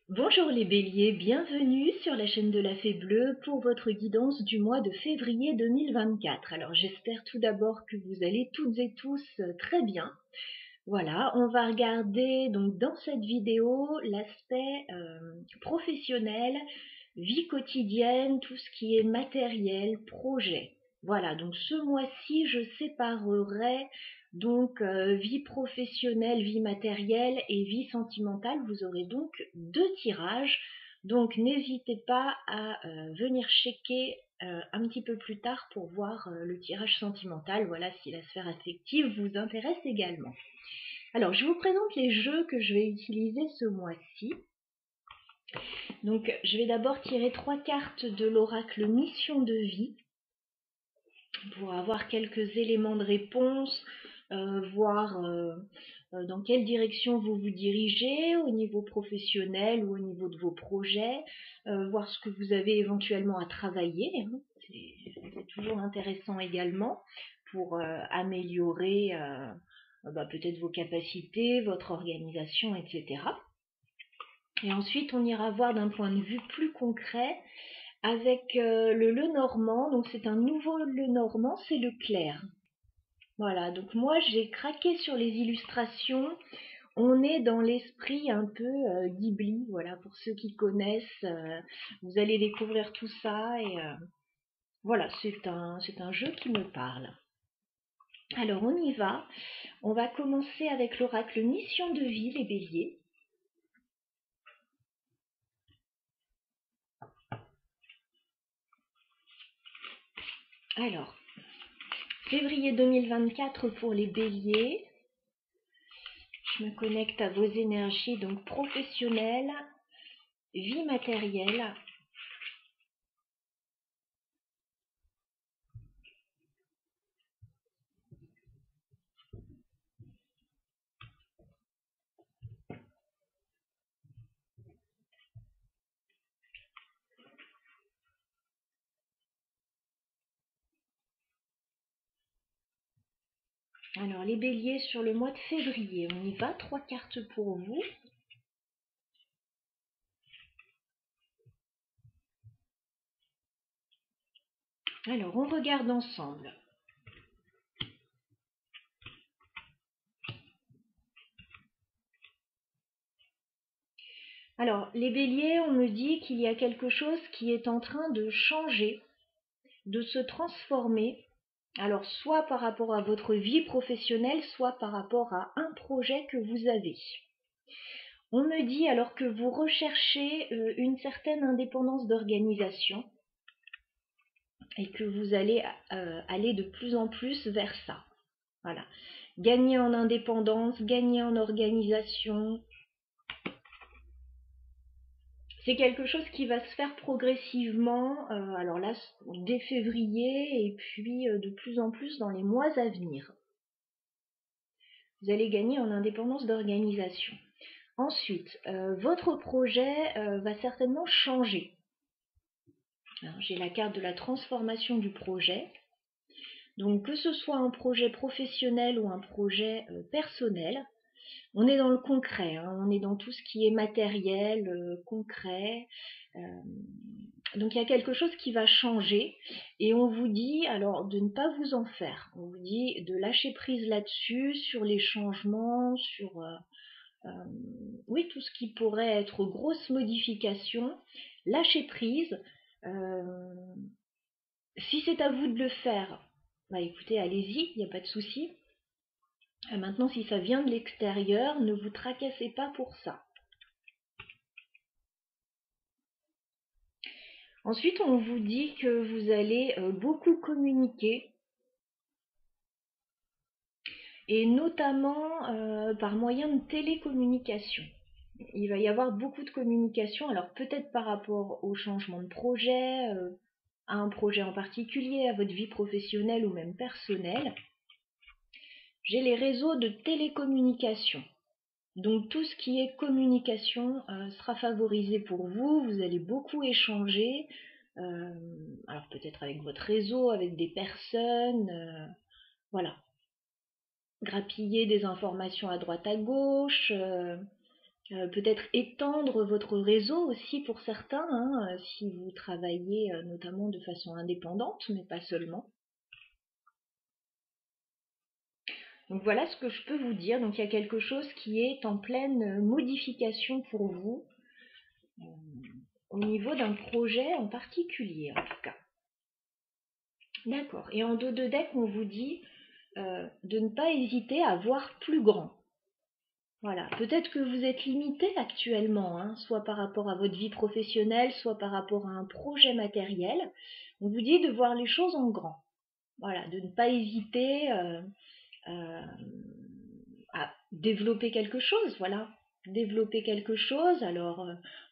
Bonjour les béliers, bienvenue sur la chaîne de la Fée Bleue pour votre guidance du mois de février 2024. Alors j'espère tout d'abord que vous allez toutes et tous très bien. Voilà, on va regarder donc dans cette vidéo l'aspect professionnel, vie quotidienne, tout ce qui est matériel, projet. Voilà, donc ce mois-ci je séparerai donc vie professionnelle, vie matérielle et vie sentimentale. Vous aurez donc 2 tirages. Donc n'hésitez pas à venir checker un petit peu plus tard pour voir le tirage sentimental. Voilà, si la sphère affective vous intéresse également. Alors, je vous présente les jeux que je vais utiliser ce mois-ci. Donc, je vais d'abord tirer 3 cartes de l'oracle Mission de vie pour avoir quelques éléments de réponse, voir dans quelle direction vous vous dirigez au niveau professionnel ou au niveau de vos projets, voir ce que vous avez éventuellement à travailler. C'est toujours intéressant également pour améliorer peut-être vos capacités, votre organisation, etc. Et ensuite, on ira voir d'un point de vue plus concret avec le Lenormand. Donc c'est un nouveau Lenormand, c'est le clair. Voilà, donc moi j'ai craqué sur les illustrations. On est dans l'esprit un peu Ghibli, voilà, pour ceux qui connaissent, vous allez découvrir tout ça et voilà, c'est un jeu qui me parle. Alors on y va, on va commencer avec l'oracle Mission de vie, les béliers. Alors, février 2024 pour les béliers. Je me connecte à vos énergies donc professionnelles, vie matérielle. Alors les béliers sur le mois de février, on y va, 3 cartes pour vous. Alors on regarde ensemble. Alors les béliers, on me dit qu'il y a quelque chose qui est en train de changer, de se transformer. Alors soit par rapport à votre vie professionnelle, soit par rapport à un projet que vous avez. On me dit alors que vous recherchez une certaine indépendance d'organisation et que vous allez aller de plus en plus vers ça. Voilà. Gagner en indépendance, gagner en organisation. C'est quelque chose qui va se faire progressivement, alors là, dès février et puis de plus en plus dans les mois à venir. Vous allez gagner en indépendance d'organisation. Ensuite, votre projet va certainement changer. J'ai la carte de la transformation du projet. Donc que ce soit un projet professionnel ou un projet personnel, on est dans le concret, hein, on est dans tout ce qui est matériel, concret. Donc il y a quelque chose qui va changer et on vous dit alors de ne pas vous en faire. On vous dit de lâcher prise là-dessus, sur les changements, sur oui, tout ce qui pourrait être grosse modification. Lâcher prise. Si c'est à vous de le faire, bah écoutez, allez-y, il n'y a pas de souci. Maintenant, si ça vient de l'extérieur, ne vous tracassez pas pour ça. Ensuite, on vous dit que vous allez beaucoup communiquer, et notamment par moyen de télécommunication. Il va y avoir beaucoup de communication, alors peut-être par rapport au changement de projet, à un projet en particulier, à votre vie professionnelle ou même personnelle. J'ai les réseaux de télécommunication. Donc tout ce qui est communication sera favorisé pour vous, vous allez beaucoup échanger, alors peut-être avec votre réseau, avec des personnes, voilà. Grappiller des informations à droite à gauche, peut-être étendre votre réseau aussi pour certains, hein, si vous travaillez notamment de façon indépendante, mais pas seulement. Donc voilà ce que je peux vous dire. Donc il y a quelque chose qui est en pleine modification pour vous, au niveau d'un projet en particulier en tout cas. D'accord. Et en dos de deck, on vous dit de ne pas hésiter à voir plus grand. Voilà. Peut-être que vous êtes limité actuellement, hein, soit par rapport à votre vie professionnelle, soit par rapport à un projet matériel. On vous dit de voir les choses en grand. Voilà, de ne pas hésiter à développer quelque chose, voilà. Développer quelque chose, alors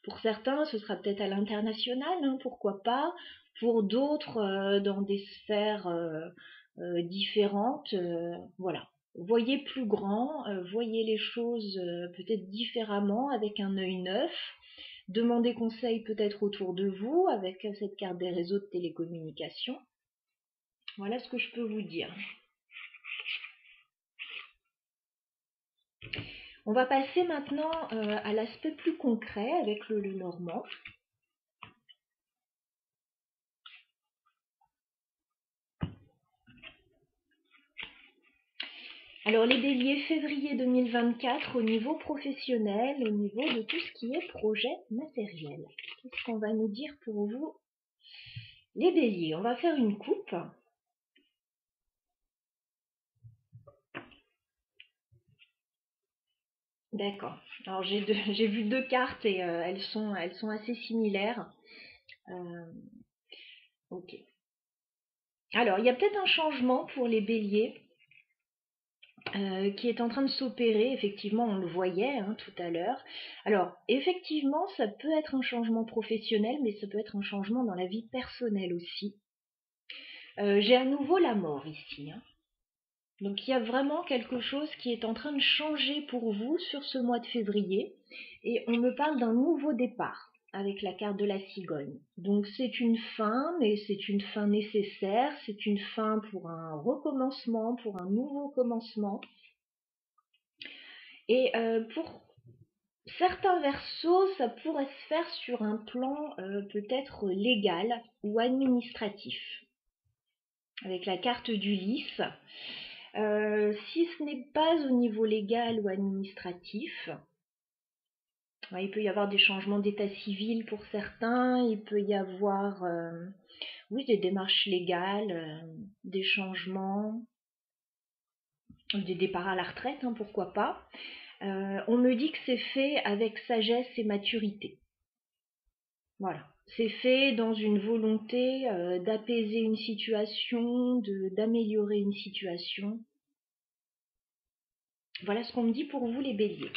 pour certains ce sera peut-être à l'international, hein, pourquoi pas, pour d'autres dans des sphères différentes, voilà. Voyez plus grand, voyez les choses peut-être différemment, avec un œil neuf, demandez conseil peut-être autour de vous, avec cette carte des réseaux de télécommunications. Voilà ce que je peux vous dire. On va passer maintenant à l'aspect plus concret avec le Normand. Alors les béliers, février 2024, au niveau professionnel, au niveau de tout ce qui est projet matériel. Qu'est-ce qu'on va nous dire pour vous, les béliers? On va faire une coupe. D'accord. Alors j'ai vu deux cartes et elles sont assez similaires. Ok. Alors il y a peut-être un changement pour les béliers qui est en train de s'opérer. Effectivement, on le voyait hein, tout à l'heure. Alors effectivement, ça peut être un changement professionnel, mais ça peut être un changement dans la vie personnelle aussi. J'ai à nouveau la mort ici. Hein. Donc il y a vraiment quelque chose qui est en train de changer pour vous sur ce mois de février. Et on me parle d'un nouveau départ avec la carte de la cigogne. Donc c'est une fin, mais c'est une fin nécessaire. C'est une fin pour un recommencement, pour un nouveau commencement. Et pour certains versos, ça pourrait se faire sur un plan peut-être légal ou administratif. Avec la carte du lys. Si ce n'est pas au niveau légal ou administratif, il peut y avoir des changements d'état civil pour certains, il peut y avoir oui, des démarches légales, des changements, des départs à la retraite, hein, pourquoi pas. On me dit que c'est fait avec sagesse et maturité. Voilà. C'est fait dans une volonté d'apaiser une situation, d'améliorer une situation. Voilà ce qu'on me dit pour vous les béliers.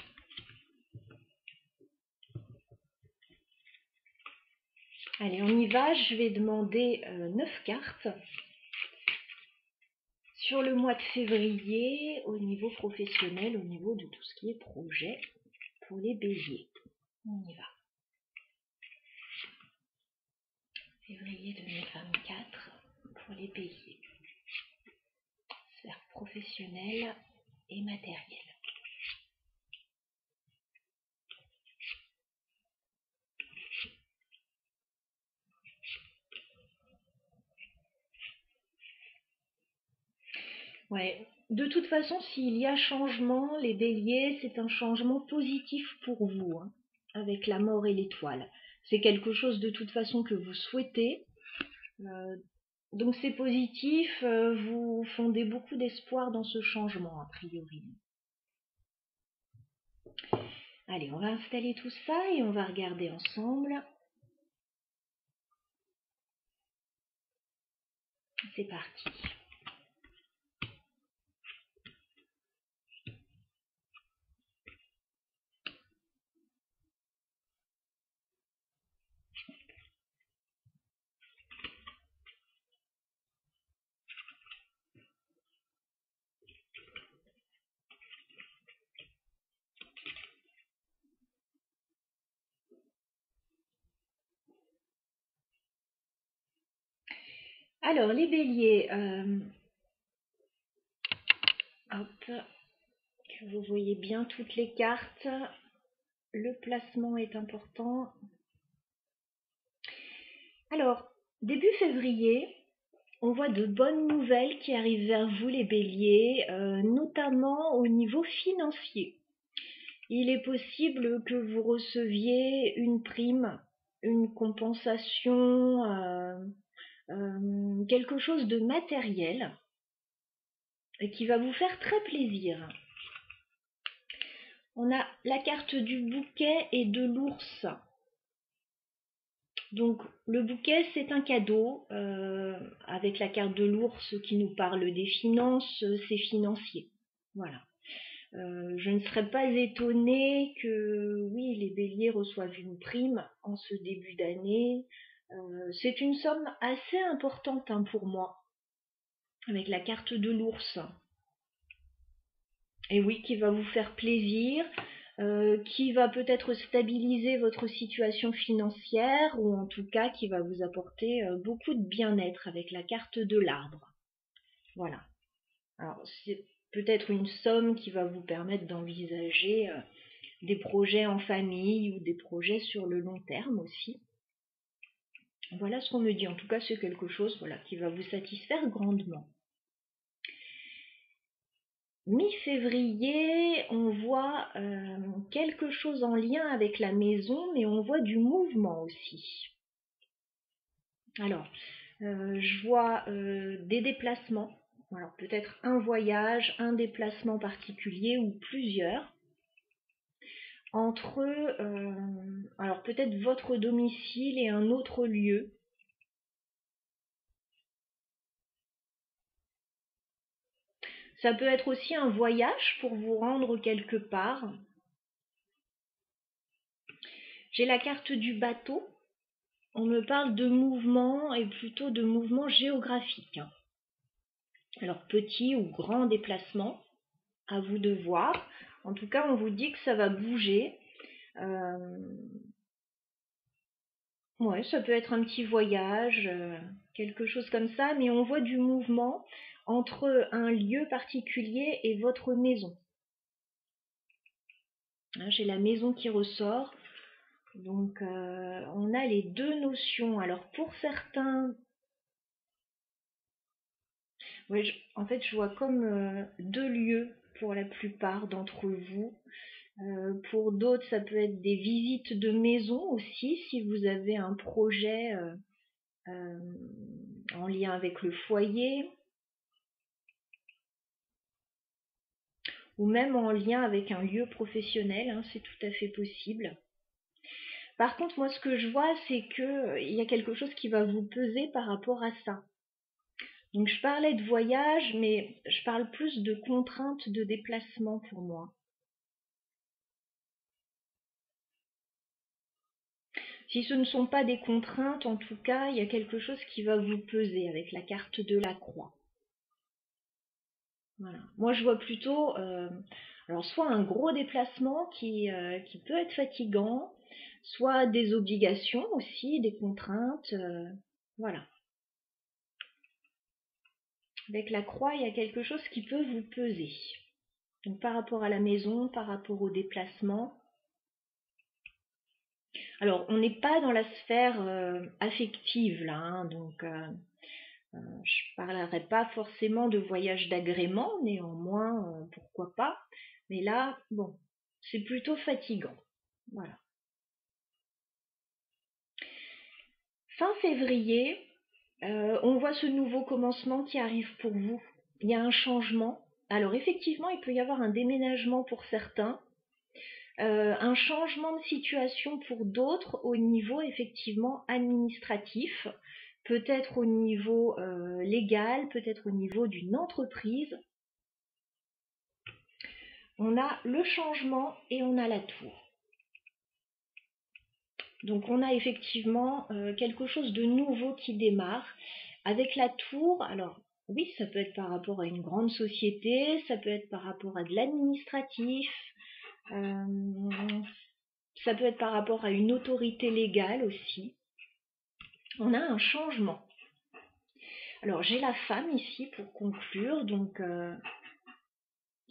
Allez, on y va. Je vais demander 9 cartes sur le mois de février au niveau professionnel, au niveau de tout ce qui est projet pour les béliers. On y va. Février 2024 pour les béliers. Sphère professionnelle et matérielle. Ouais. De toute façon, s'il y a changement, les béliers, c'est un changement positif pour vous, hein, avec la mort et l'étoile. C'est quelque chose de toute façon que vous souhaitez. Donc c'est positif, vous fondez beaucoup d'espoir dans ce changement, a priori. Allez, on va installer tout ça et on va regarder ensemble. C'est parti. Alors, les béliers, hop, que vous voyez bien toutes les cartes. le placement est important. Alors, début février, on voit de bonnes nouvelles qui arrivent vers vous les béliers, notamment au niveau financier. Il est possible que vous receviez une prime, une compensation, quelque chose de matériel et qui va vous faire très plaisir. On a la carte du bouquet et de l'ours. Donc le bouquet, c'est un cadeau, avec la carte de l'ours qui nous parle des finances, c'est financier. Voilà. Je ne serais pas étonnée que, oui, les béliers reçoivent une prime en ce début d'année. C'est une somme assez importante pour moi, avec la carte de l'ours. Et oui, qui va vous faire plaisir, qui va peut-être stabiliser votre situation financière, ou en tout cas qui va vous apporter beaucoup de bien-être avec la carte de l'arbre. Voilà. Alors, c'est peut-être une somme qui va vous permettre d'envisager des projets en famille ou des projets sur le long terme aussi. Voilà ce qu'on me dit. En tout cas, c'est quelque chose, voilà, qui va vous satisfaire grandement. Mi-février, on voit quelque chose en lien avec la maison, mais on voit du mouvement aussi. Alors, je vois des déplacements. Alors peut-être un voyage, un déplacement particulier ou plusieurs entre alors peut-être votre domicile et un autre lieu. Ça peut être aussi un voyage pour vous rendre quelque part. J'ai la carte du bateau. On me parle de mouvement et plutôt de mouvement géographique. Alors petit ou grand déplacement, à vous de voir. En tout cas, on vous dit que ça va bouger. Ouais, ça peut être un petit voyage, quelque chose comme ça, mais on voit du mouvement entre un lieu particulier et votre maison. J'ai la maison qui ressort, donc on a les deux notions. Alors pour certains, ouais, en fait je vois comme deux lieux pour la plupart d'entre vous. Pour d'autres, ça peut être des visites de maison aussi, si vous avez un projet en lien avec le foyer, ou même en lien avec un lieu professionnel, hein, c'est tout à fait possible. Par contre, moi, ce que je vois, c'est que il y a quelque chose qui va vous peser par rapport à ça. Donc, je parlais de voyage, mais je parle plus de contraintes de déplacement pour moi. Si ce ne sont pas des contraintes, en tout cas, il y a quelque chose qui va vous peser avec la carte de la croix. Voilà. Moi, je vois plutôt, alors soit un gros déplacement qui peut être fatigant, soit des obligations aussi, des contraintes, voilà. Avec la croix, il y a quelque chose qui peut vous peser. Donc par rapport à la maison, par rapport au déplacement. Alors, on n'est pas dans la sphère affective là, hein, donc je parlerai pas forcément de voyage d'agrément, néanmoins, pourquoi pas. Mais là, bon, c'est plutôt fatigant. Voilà. Fin février, on voit ce nouveau commencement qui arrive pour vous. Il y a un changement. Alors effectivement, il peut y avoir un déménagement pour certains, un changement de situation pour d'autres au niveau effectivement administratif, peut-être au niveau légal, peut-être au niveau d'une entreprise. On a le changement et on a la tour. Donc on a effectivement quelque chose de nouveau qui démarre. Avec la tour, alors oui, ça peut être par rapport à une grande société, ça peut être par rapport à de l'administratif, ça peut être par rapport à une autorité légale aussi. On a un changement. » Alors j'ai la femme ici pour conclure, donc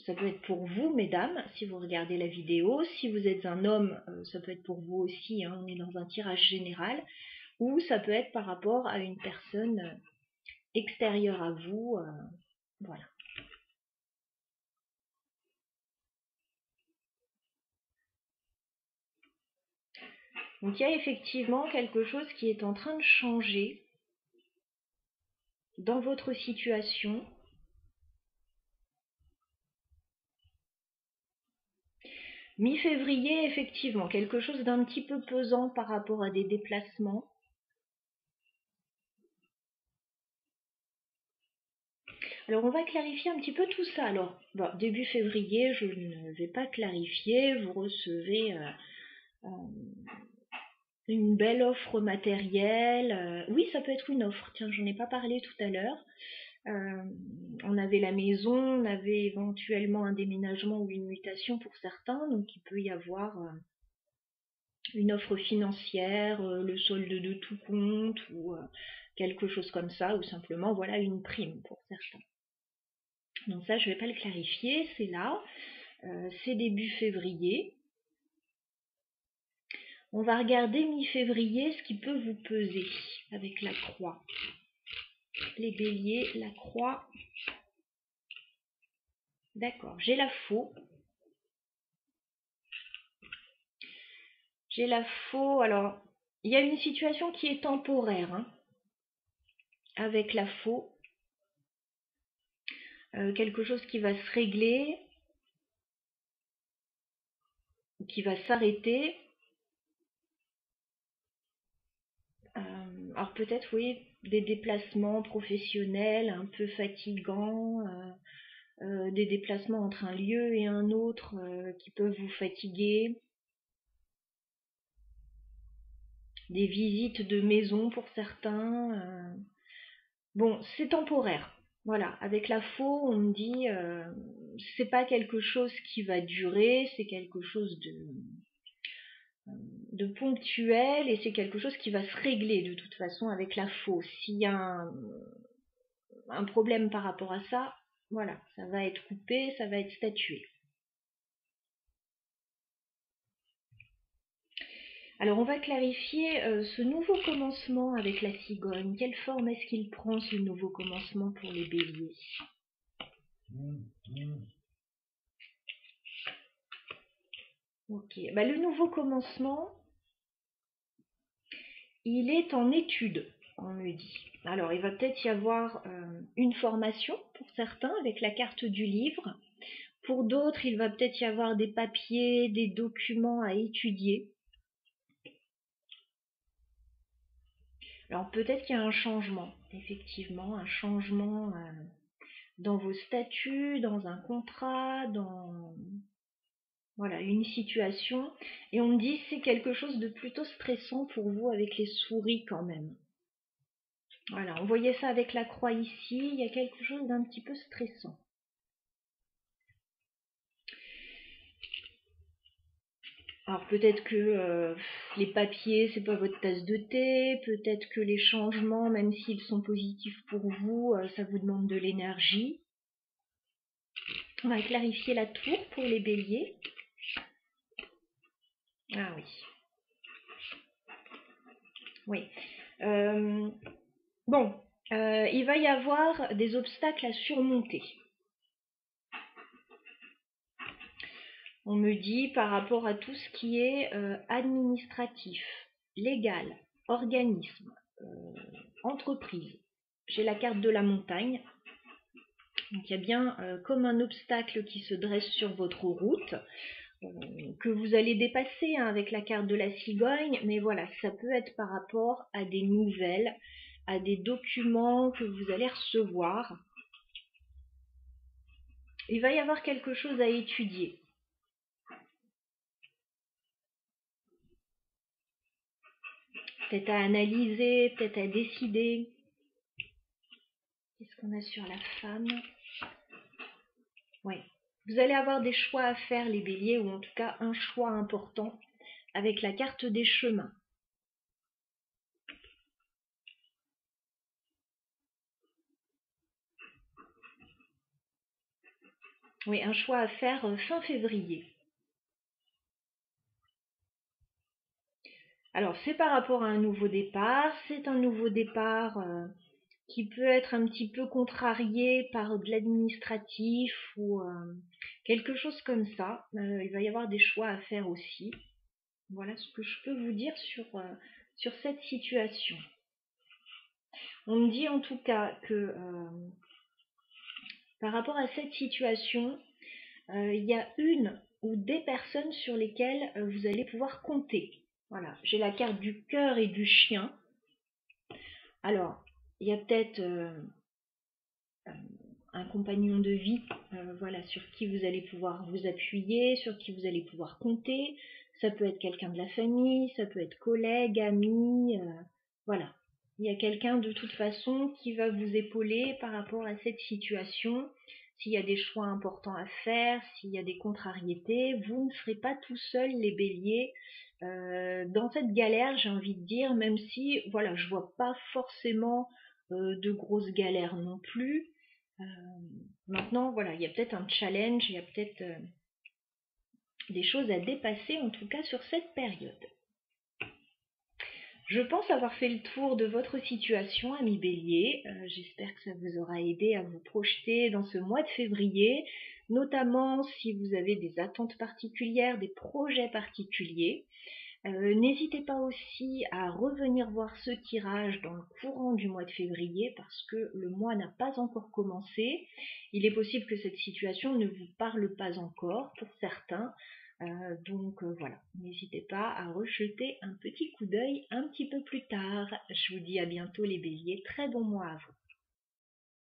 Ça peut être pour vous, mesdames, si vous regardez la vidéo. Si vous êtes un homme, ça peut être pour vous aussi, hein, on est dans un tirage général. Ou ça peut être par rapport à une personne extérieure à vous. Voilà. Donc il y a effectivement quelque chose qui est en train de changer dans votre situation. Mi-février, effectivement, quelque chose d'un petit peu pesant par rapport à des déplacements. Alors on va clarifier un petit peu tout ça. Alors, bon, début février, je ne vais pas clarifier. Vous recevez une belle offre matérielle. Oui, ça peut être une offre. Tiens, j'en ai pas parlé tout à l'heure. On avait la maison, on avait éventuellement un déménagement ou une mutation pour certains, donc il peut y avoir une offre financière, le solde de tout compte ou quelque chose comme ça, ou simplement voilà une prime pour certains. Donc ça, je ne vais pas le clarifier, c'est là, c'est début février. On va regarder mi-février ce qui peut vous peser avec la croix. Les béliers, la croix. D'accord, j'ai la faux. J'ai la faux. Alors, il y a une situation qui est temporaire hein, avec la faux. Quelque chose qui va se régler, qui va s'arrêter. Alors peut-être, oui, des déplacements professionnels un peu fatigants, des déplacements entre un lieu et un autre qui peuvent vous fatiguer, des visites de maison pour certains. Bon, c'est temporaire. Voilà, avec la faux, on me dit, c'est pas quelque chose qui va durer, c'est quelque chose de ponctuel et c'est quelque chose qui va se régler de toute façon avec la faux. S'il y a un problème par rapport à ça, voilà, ça va être coupé, ça va être statué. Alors on va clarifier ce nouveau commencement avec la cigogne. Quelle forme est-ce qu'il prend ce nouveau commencement pour les béliers? Ok, bah, le nouveau commencement, il est en étude, on me dit. Alors il va peut-être y avoir une formation pour certains avec la carte du livre. Pour d'autres, il va peut-être y avoir des papiers, des documents à étudier. Alors peut-être qu'il y a un changement, effectivement, un changement dans vos statuts, dans un contrat, dans voilà, une situation. Et on me dit c'est quelque chose de plutôt stressant pour vous avec les souris quand même. Voilà, on voyait ça avec la croix ici, il y a quelque chose d'un petit peu stressant. Alors peut-être que les papiers, c'est pas votre tasse de thé, peut-être que les changements, même s'ils sont positifs pour vous, ça vous demande de l'énergie. On va clarifier la tour pour les béliers. Ah oui. Oui. Bon, il va y avoir des obstacles à surmonter. On me dit par rapport à tout ce qui est administratif, légal, organisme, entreprise. J'ai la carte de la montagne. Donc il y a bien comme un obstacle qui se dresse sur votre route, que vous allez dépasser hein, avec la carte de la cigogne, mais voilà, ça peut être par rapport à des nouvelles, à des documents que vous allez recevoir. Il va y avoir quelque chose à étudier. Peut-être à analyser, peut-être à décider. Qu'est-ce qu'on a sur la femme? Oui. Vous allez avoir des choix à faire, les béliers, ou en tout cas un choix important avec la carte des chemins. Oui, un choix à faire fin février. Alors, c'est par rapport à un nouveau départ. C'est un nouveau départ qui peut être un petit peu contrarié par de l'administratif ou quelque chose comme ça. Il va y avoir des choix à faire aussi. Voilà ce que je peux vous dire sur cette situation. On me dit en tout cas que par rapport à cette situation, il y a une ou des personnes sur lesquelles vous allez pouvoir compter. Voilà, j'ai la carte du cœur et du chien. Alors, il y a peut-être un compagnon de vie, voilà, sur qui vous allez pouvoir vous appuyer, sur qui vous allez pouvoir compter. Ça peut être quelqu'un de la famille, ça peut être collègue, ami, voilà. Il y a quelqu'un de toute façon qui va vous épauler par rapport à cette situation. S'il y a des choix importants à faire, s'il y a des contrariétés, vous ne serez pas tout seul les béliers dans cette galère, j'ai envie de dire, même si, voilà, je vois pas forcément de grosses galères non plus. Euh, Maintenant, voilà, il y a peut-être un challenge, il y a peut-être des choses à dépasser, en tout cas sur cette période. Je pense avoir fait le tour de votre situation, ami Bélier. J'espère que ça vous aura aidé à vous projeter dans ce mois de février, notamment si vous avez des attentes particulières, des projets particuliers. N'hésitez pas aussi à revenir voir ce tirage dans le courant du mois de février parce que le mois n'a pas encore commencé. Il est possible que cette situation ne vous parle pas encore pour certains. Donc voilà, n'hésitez pas à rejeter un petit coup d'œil un petit peu plus tard. Je vous dis à bientôt les béliers, très bon mois à vous.